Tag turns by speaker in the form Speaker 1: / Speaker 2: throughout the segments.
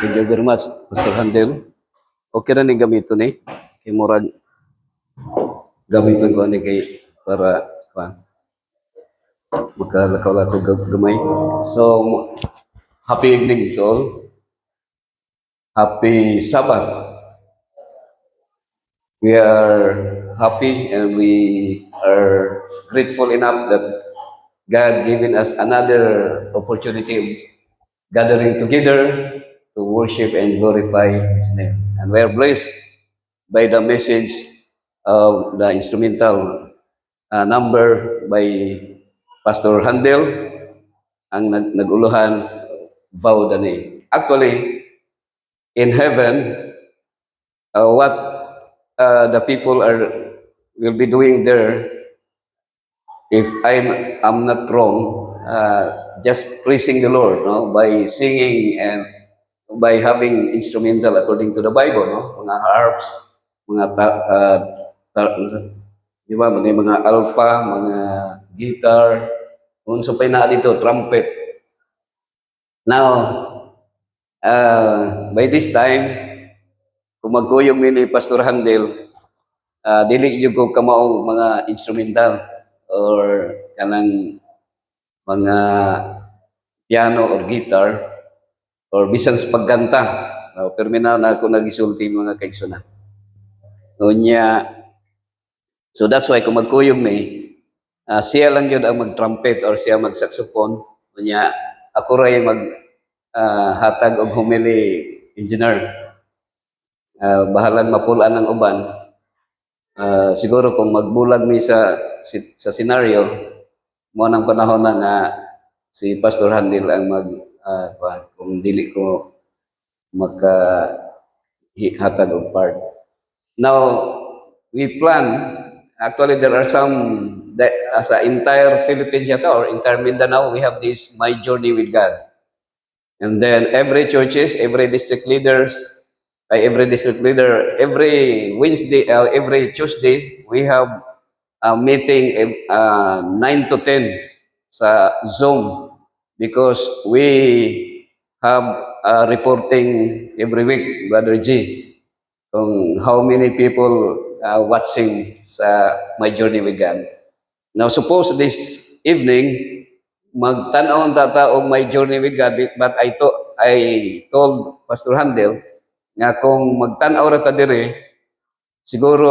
Speaker 1: Thank you very much, Pastor Handel. Okay na ni gamito ni. Kay murag gamiton ko ni kay para magkalakaw-lakaw gamay. So, happy evening to all. Happy Sabbath. We are happy and we are grateful enough that God given us another opportunity of gathering together to worship and glorify His name. And we are blessed by the message of the instrumental number by Pastor Handel, ang naguluhan, Vow Dani. Actually, in heaven, what the people will be doing there, if I'm not wrong, just praising the Lord, no, by singing and by having instrumental according to the Bible, no, mga harps, mga di ba, mga alpha, mga guitar, kung sa na dito, trumpet. Now, by this time, kung magkuyog ni Pastor Handel, dili yung ko kamaong mga instrumental or kanang mga piano or guitar or bisan sa pagkanta. Perminaw na ako nagisulti mga kaigsunan. So that's why kung magkuyog ni, siya lang yun ang mag-trumpet or siya mag-saxophone. Unya, ako rin hatag og homily engineer. Bahalang mapulaan ng uban. Siguro kung magbulag mi sa scenario, mo nang panahon na nga si Pastor Handel ang kung dili ko hatag og part. Now, we plan, actually there are some, as an entire Philippines yata or entire Mindanao, we have this My Journey with God. And then every churches, every district leader, every Wednesday, every Tuesday, we have a meeting 9 to 10 sa Zoom because we have reporting every week, Brother G, on how many people watching sa My Journey with God. Now, suppose this evening, magtanaw tata og My Journey with God, but I told Pastor Handel nga kung magtanaw ra ta dire, siguro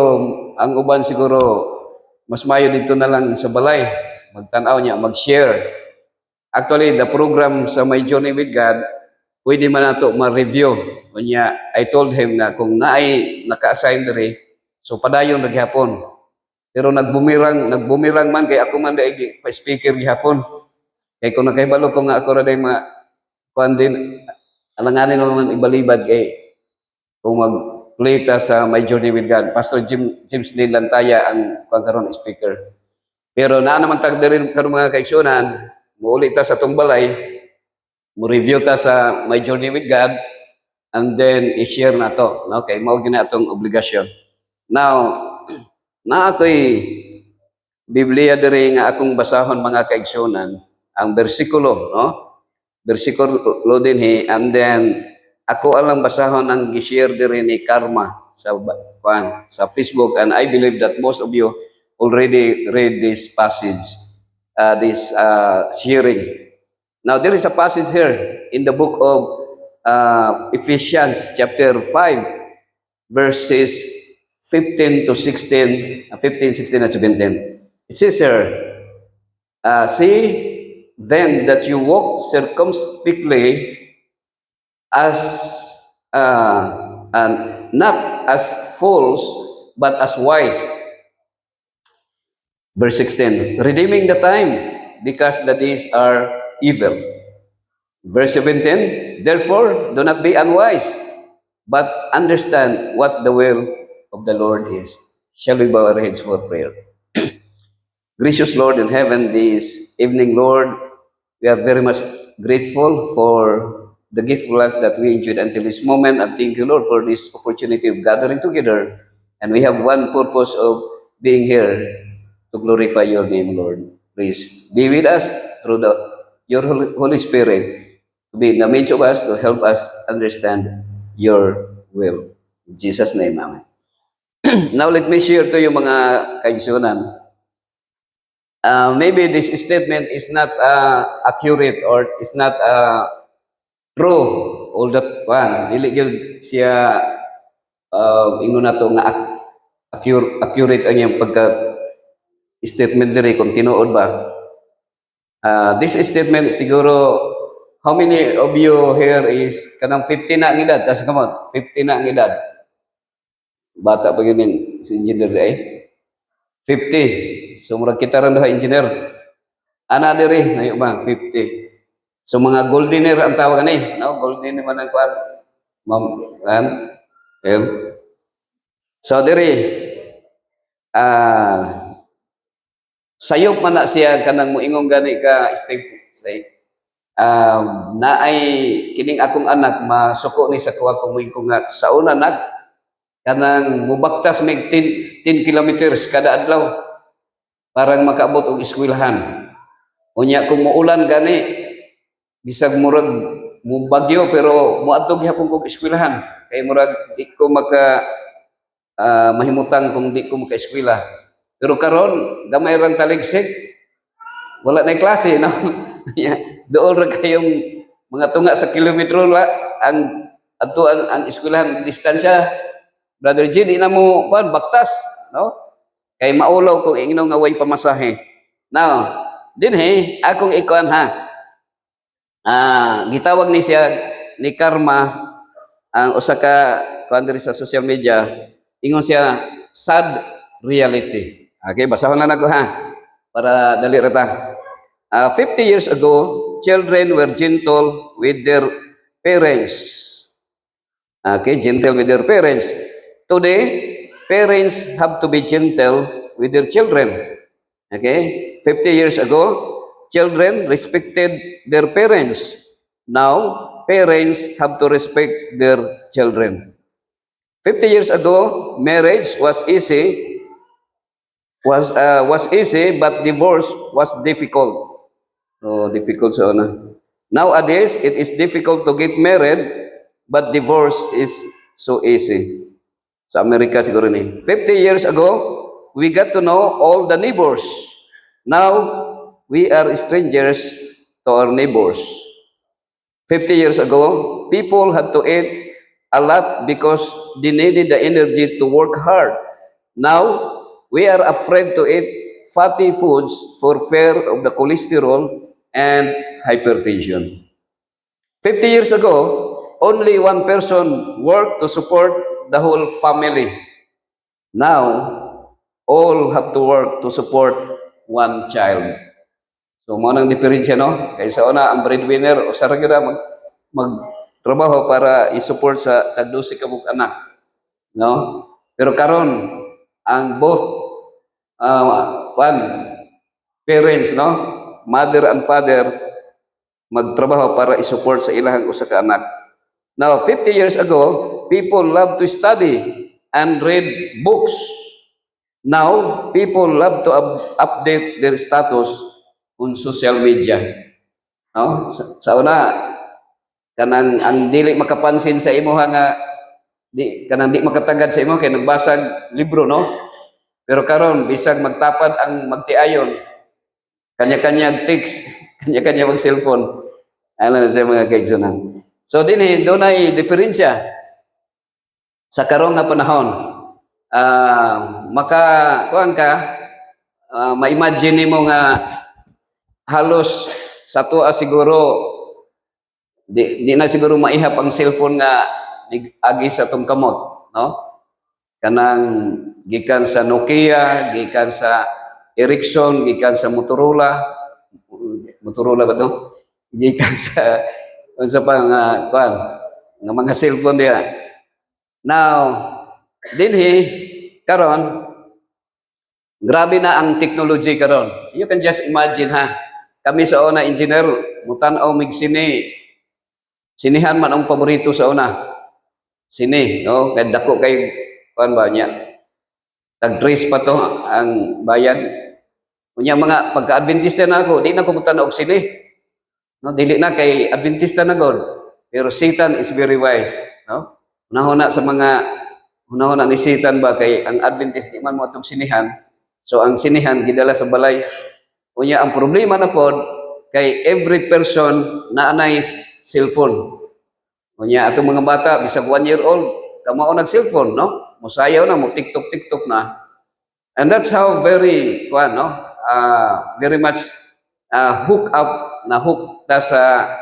Speaker 1: ang uban siguro mas mayo dito na lang sa balay, magtanaw niya, mag-share. Actually, the program sa My Journey with God, pwede man nato ma-review. Unya, I told him na kung naay naka-assign dire, so padayon naghapon. Pero nagbumirang man kay ako man dai pa-speaker gihapon. Kay kung nakahibalo ko nga ako ra day kuan din alanganin naman ibalibad kay kung mag-play ta sa My Journey with God. Pastor James Lee Lantaya ang karon speaker. Pero naa naman tag diri karon mga kaigsunan, muuli ta sa tong balay, mo review ta sa My Journey with God and then i-share na to. Okay, mao gina atong obligasyon. Now, na ako'y Biblia diri nga akong basahon mga kaigsunan, ang bersikulo, no? Bersikulo din and then ako alang basahon ang gi-share diri ni Karma sa Facebook, and I believe that most of you already read this passage, this sharing. Now, there is a passage here in the book of Ephesians chapter 5, verses 15 to 16, 15, 16, and 17. It says here, see then that you walk circumspectly as and not as fools, but as wise. Verse 16, redeeming the time, because the days are evil. Verse 17, therefore do not be unwise, but understand what the will of the Lord is. Shall we bow our heads for prayer? Gracious Lord in heaven, this evening, Lord, we are very much grateful for the gift of life that we enjoyed until this moment, and thank you, Lord, for this opportunity of gathering together. And we have one purpose of being here, to glorify your name, Lord. Please be with us through your Holy Spirit. to be in the midst of us to help us understand your will. In Jesus' name, Amen. Now let me share to you mga kaigsunan. Maybe this statement is not accurate or is not true all that one. Dili gyud siya ingon na to nga accurate ang iyang pagka statement diri kung tinuod ba. This statement siguro how many of you here is kanang 50 na ang edad? Tas kamot, 50 na ang edad. Bata pa yun si engineer ay 50. So murag kita ron ha engineer. Ana diri nayo ba 50. So mga goldener ang tawag ani, no? Goldener man ang kwan. Ma'am, kan? So diri sayop man na siya kanang moingong gani ka Steve say naay kining akong anak masuko ni sa kuha kong moingkong nga sa una kanang mubaktas mig 10 kilometers kada adlaw parang makaabot og eskwelahan. Unya kung muulan gani bisag murag mo bagyo pero moadto gyapon kog eskwelahan kay murag di ko maka mahimutang kung di ko maka-eskwela. Pero karon gamay rang taligsik. Wala na klase no. Doon ra kayong mga tunga sa kilometro la ang adto ang eskwelahan distansya. Brother G, di na mo baktas, no? Kay maulaw kung ingno nga way pamasahe. Now, dinhi akong ikuan ha. Gitawag ni siya ni Karma ang usa ka kuan diri sa social media. Ingon siya sad reality. Okay, basahon na nako ha para dali ra ta. 50 years ago, children were gentle with their parents. Okay, gentle with their parents. Today, parents have to be gentle with their children. Okay, 50 years ago, children respected their parents. Now, parents have to respect their children. 50 years ago, marriage was easy, but divorce was difficult. Difficult sa una. Nowadays, it is difficult to get married, but divorce is so easy. Sa Amerika siguro ni. 50 years ago, we got to know all the neighbors. Now, we are strangers to our neighbors. 50 years ago, people had to eat a lot because they needed the energy to work hard. Now, we are afraid to eat fatty foods for fear of the cholesterol and hypertension. 50 years ago, only one person worked to support the whole family. Now, all have to work to support one child. So, mo nang diferensya, no? Kaysa una, ang breadwinner, o sarang yun magtrabaho para i-support sa tagdusi kabuk anak. No? Pero karon ang both parents, no? Mother and father, magtrabaho para i-support sa ilahang usa ka anak. Now, 50 years ago, people love to study and read books. Now, people love to update their status on social media. No? Sa una, kanang ang dili makapansin sa imo nga kanang di makatagad sa imo kay nagbasag libro, no? Pero karon bisag magtapad ang magtiayon, kanya-kanya text, kanya-kanya mag cellphone. Ano sa mga kaigsunan. So dinhi dunay diferensya sa karon nga panahon. Kuan ka ma-imagine nimo nga halos sa tuwa siguro di na siguro maihap ang cellphone nga agi sa tong kamot, no? Kanang gikan sa Nokia, gikan sa Ericsson, gikan sa Motorola ba to? Gikan sa unsa pa nga kuan nga mga cellphone diha. Now, dinhi karon grabe na ang technology karon. You can just imagine ha. Kami sa una engineer mutan-aw mig sinihan man ang paborito sa una. Sini, no? Kay dako kay kuan ba niya. Tag-trace pa to ang bayan. Unya mga pagka-Adventista na ako, di na ko mutan og sini. No, dili na kay Adventista na god. Pero Satan is very wise, no? Una-una sa mga una-una ni Satan ba kay ang Adventist di man mo atong sinihan. So ang sinihan gidala sa balay. Unya ang problema na pod kay every person na anay cellphone. Unya atong mga bata bisag 1 year old kamao nag cellphone, no? Musayaw na mo TikTok na. And that's how very no? Very much hook ta sa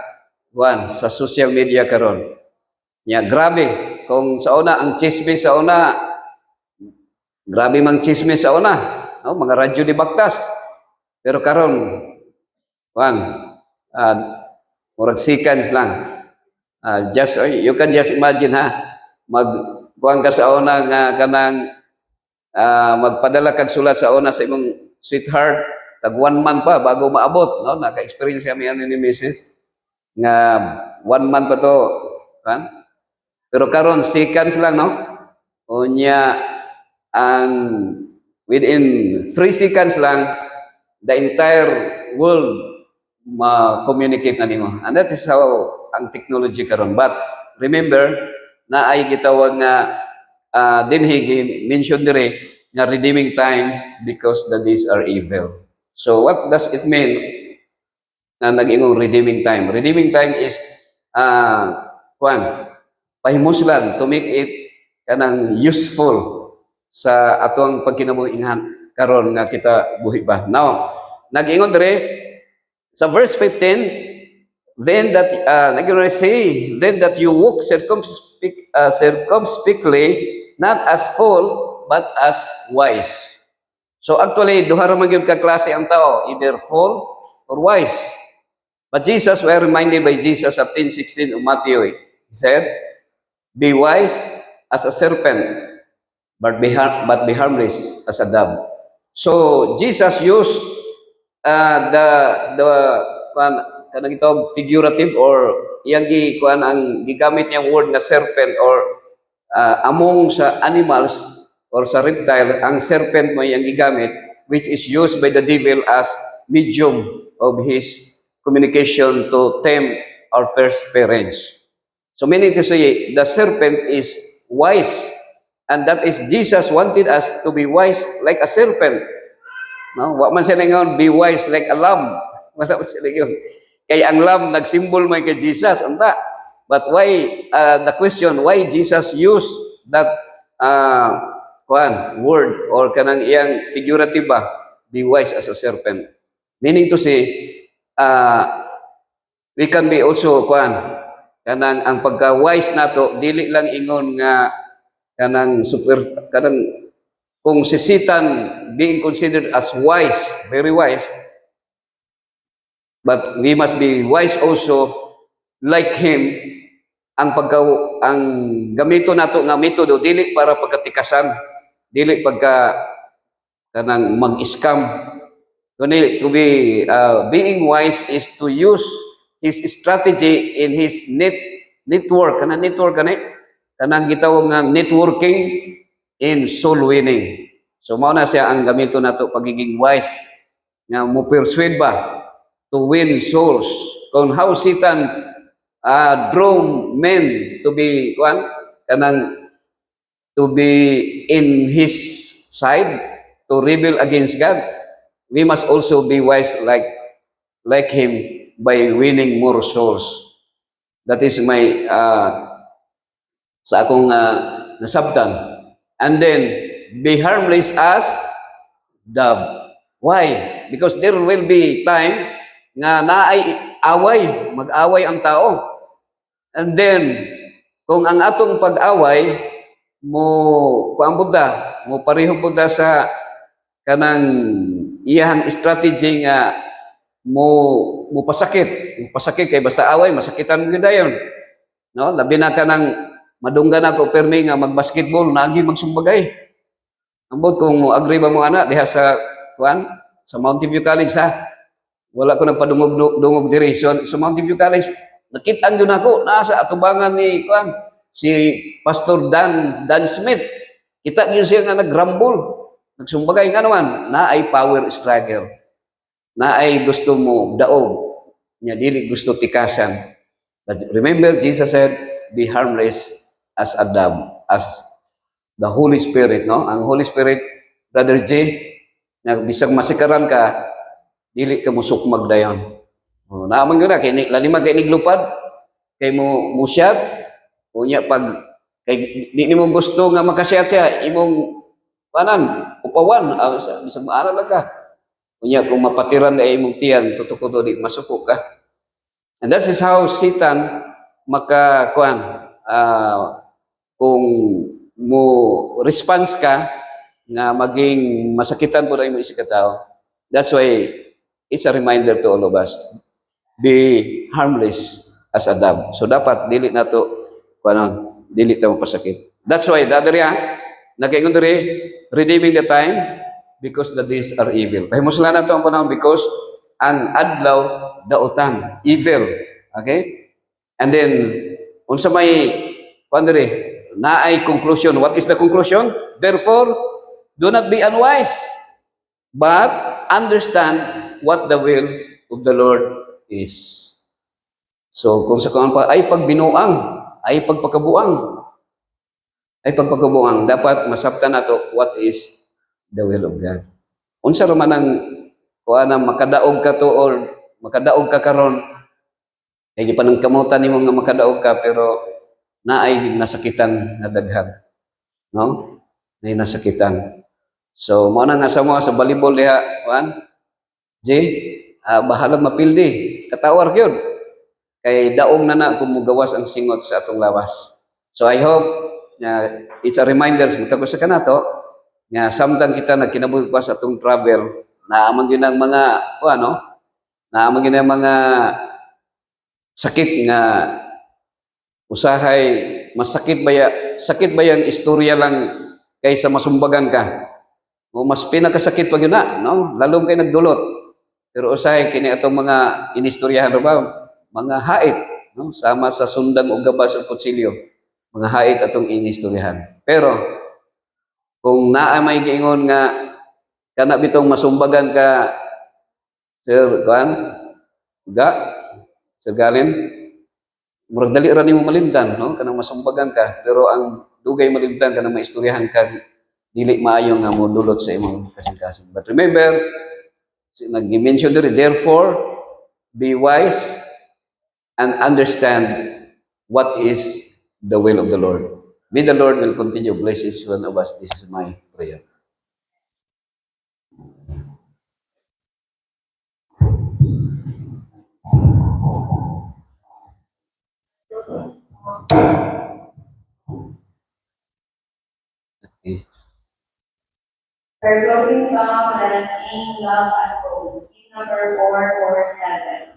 Speaker 1: social media karon. Nya grabe kung sa una ang chismis sa una, grabe mang chismis sa una, no? Mga radyo di baktas. Pero karon uh, murag seconds lang. You can just imagine mag ka sa una nga kanang magpadala kag sulat sa una sa imong sweetheart tag 1 month pa bago maabot, no? Naka-experience kami ani ni Mrs. nga 1 month pa to, kan? Pero karon seconds lang, no? Unya ang within 3 seconds lang the entire world ma-communicate na nimo. And that is how ang technology karon. But remember na ay gitawag nga dinhi mention dire nga redeeming time because the days are evil. So what does it mean na nag-ingong redeeming time? Redeeming time is pahimuslan to make it kanang useful sa atong pagkinabuhian karon nga kita buhi ba. Now, nag-ingon dire sa verse 15, then that then that you walk circumspectly, not as fool but as wise. So actually duha ra man gyud ka klase ang tao, either fool or wise. But Jesus, we are reminded by Jesus of 10:16 of Matthew. He said, "Be wise as a serpent, but be harmless as a dove." So Jesus used the kanang ito figurative or iyang ang gigamit niyang word na serpent or among sa animals or sa reptile, ang serpent mo iyang gigamit, which is used by the devil as medium of his communication to tempt our first parents. So meaning to say, the serpent is wise, and that is Jesus wanted us to be wise like a serpent. No, wa man siya ngayon be wise like a lamb. Wala man siya ngayon. Kaya ang lamb nagsimbol may kay Jesus, anta. But why the question why Jesus used that word or kanang iyang figurative ba, be wise as a serpent. Meaning to say, we can be also kanang ang pagka-wise nato dili lang ingon nga kanang kung si Satan being considered as wise, very wise, but we must be wise also like him. Ang gamito nato nga metodo dili para pagkatikasan, dili pagka kanang mag-scam. Kundi to be being wise is to use his strategy in his network kanang gitawag nga networking in soul winning. So mao na siya ang gamito nato pagiging wise nga mo persuade ba to win souls. Kung how Satan draw men to be to be in his side, to rebel against God, we must also be wise like him by winning more souls. That is my sa akong nasabtan. And then be harmless as dove. Why? Because there will be time nga naay away, mag-away ang tao. And then kung ang atong pag-away mo pareho Buddha sa kanang iyang strategy nga mo pasakit kay basta away masakitan gyud dayon, no? Labi na kanang madunggan ako permi nga magbasketball nagi magsumbagay. Ambot kung mo agree ba mo ana diha sa Mountain View College wala ko nagpadungog diri so, sa Mountain View College nakita gyud ako nasa atubangan ni si Pastor Dan Smith. Kita gyud siya nga nagrumble, nagsumbagay nga naman na ay power striker, na ay gusto mo daog Nya dili gusto tikasan. But remember, Jesus said, be harmless as a dove, as the Holy Spirit, no? Ang Holy Spirit, Brother J, na bisag masikaran ka, dili ka musukmag dayon. Naaman ko na, kay lalima kay niglupad, kay mo musyat, unya pag kay di nimo gusto nga makasiyat siya, imong panan, upawan, bisag maaral lang ka. Unya kung mapatiran na imong tiyan, kuto-kuto di masuko ka. And that is how Satan makakuan kung mo response ka nga maging masakitan po na imong isip katao. That's why it's a reminder to all of us. Be harmless as a dove. So dapat dili na to kuan dili ta mapasakit. That's why dadriya nakaingon diri redeeming the time because the days are evil. Pahimuslan na to ang panahon because ang adlaw dautan, evil. Okay? And then unsa may pandiri naay conclusion. What is the conclusion? Therefore, do not be unwise, but understand what the will of the Lord is. So kung sa kaman pa ay pagbinuang, ay pagpakabuang, dapat masabtan nato what is the will of God. Unsa man ang kuana makadaog ka to or makadaog ka karon kay gipanang kamutan nimo nga makadaog ka pero naay nasakitan nga daghan, no? Naay nasakitan. So mo na nga sa mga sa volleyball diha, kuan J, bahalag mapildi, katawar gyud. Kay daog na na kung mugawas ang singot sa atong lawas. So I hope it's a reminder sa matagos sa kanato nga samtang kita nagkinabuhi pa sa atong travel, naaman gyud ang mga ano, naaman gyud ang mga sakit nga usahay masakit sakit ba yang istorya lang kaysa masumbagan ka. O mas pinakasakit pag yun na, no? Lalong kayo nagdulot. Pero usahay kini atong mga inistoryahan ba, mga hait, no? Sama sa sundang o gabas o kutsilyo, mga hait atong inistoryahan. Pero kung naa may giingon nga kana bitong masumbagan ka Sir Sir Galen, murag dali ra nimo malimtan, no? Kanang masumbagan ka, pero ang dugay malimtan kanang maistoryahan ka dili maayo nga modulot sa imong kasing-kasing. But remember, nag-mention diri, therefore, be wise and understand what is the will of the Lord. May the Lord will continue to bless each one of us. This is my prayer. Okay.
Speaker 2: For closing song, let us sing Love Unfold, number 447.